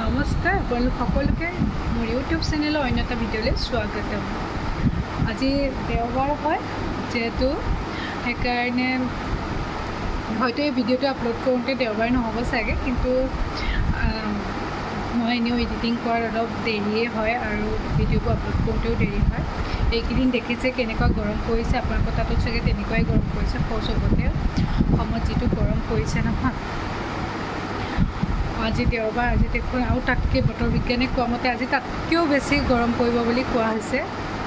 নমস্কাৰ আপোনালোক সকলোকে মোৰ ইউটিউব চেনেলৰ অন্য এটা ভিডিঅ'লৈ স্বাগতম। আজি দেওবাৰ হয় যেহেতু সেইকাৰণে হয়তো এই ভিডিঅ'টো আপলোড কৰোঁতে দেওবাৰ নহ'ব চাগে, কিন্তু মই এনেও এডিটিং কৰাৰ অলপ দেৰিয়ে হয় আৰু ভিডিঅ'বোৰ আপলোড কৰোঁতেও দেৰি হয়। এইকেইদিন দেখিছে কেনেকুৱা গৰম পৰিছে, আপোনালোকৰ তাতো চাগে তেনেকুৱাই গৰম পৰিছে। চবতে অসমত যিটো গৰম পৰিছে নহয়, আজি দেওবাৰ, আজি দেখোন আৰু তাতকৈ বতৰ বিজ্ঞানে কোৱা মতে আজি তাতকৈও বেছি গৰম পৰিব বুলি কোৱা হৈছে।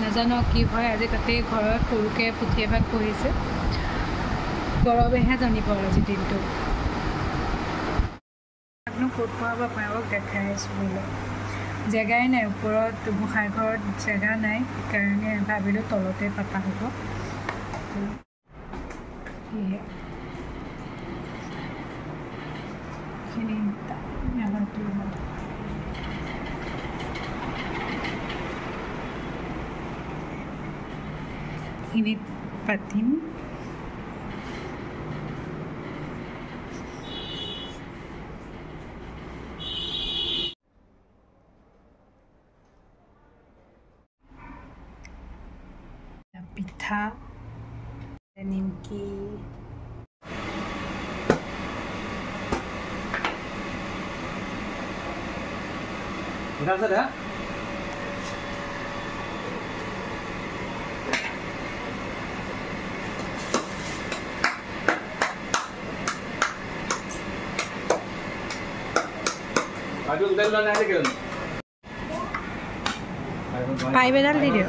নাজানো কি হয়। আজি তাতেই ঘৰত সৰুকৈ পুথি এভাগ পঢ়িছে, গৰমেহে জানিব আজি দিনটো। ক'ত পঢ়াব আপোনালোকক দেখাই আছোঁ বোলে। জেগাই নাই, ওপৰত গোঁসাই ঘৰত জেগা নাই, সেইকাৰণে ভাবিলোঁ তলতে পাতা হ'ব। Ini patin. Pita, nimki. Udah sudah? Aduh, udah luar nanti kan? Pai bedal di dia.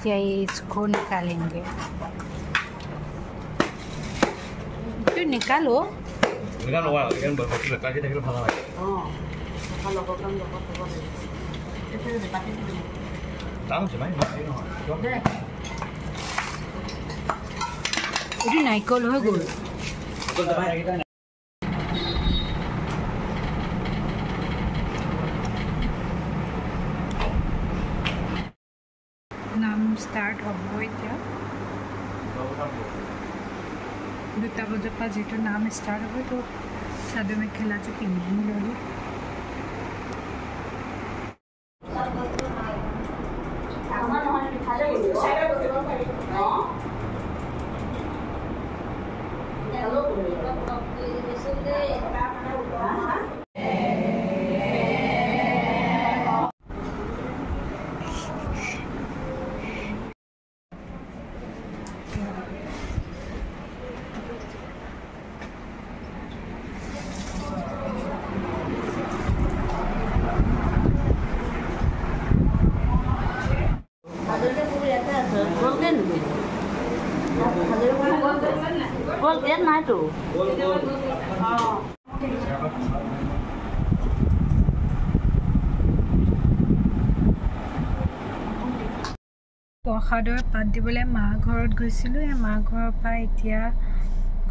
ये इसको निकालेंगे। तो निकालो। निकालो वाला, लेकिन बहुत लगा के देखो भाला है। भालो को काम लो को। ऐसे दे पाते दे। दाम से भाई ना। दे। ये नाइकल हो गो। तो भाई নাম ষ্টাৰ্ট হ'ব এতিয়া। 2টা বজাৰ পৰা যিটো নাম ষ্টাৰ্ট হ'ব, তো চাদৰ মেখেলাটো পিন্ধি ল'লোঁ। প্ৰসাদৰ পাত দিবলৈ মা ঘৰত গৈছিলোঁ। এই মা ঘৰৰ পৰা এতিয়া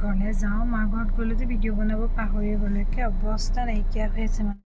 ঘৰলৈ যাওঁ। মা ঘৰত গ'লো যে ভিডিঅ' বনাব পাহৰি গ'লো। একে অৱস্থা নাইকিয়া হৈ আছে মানে।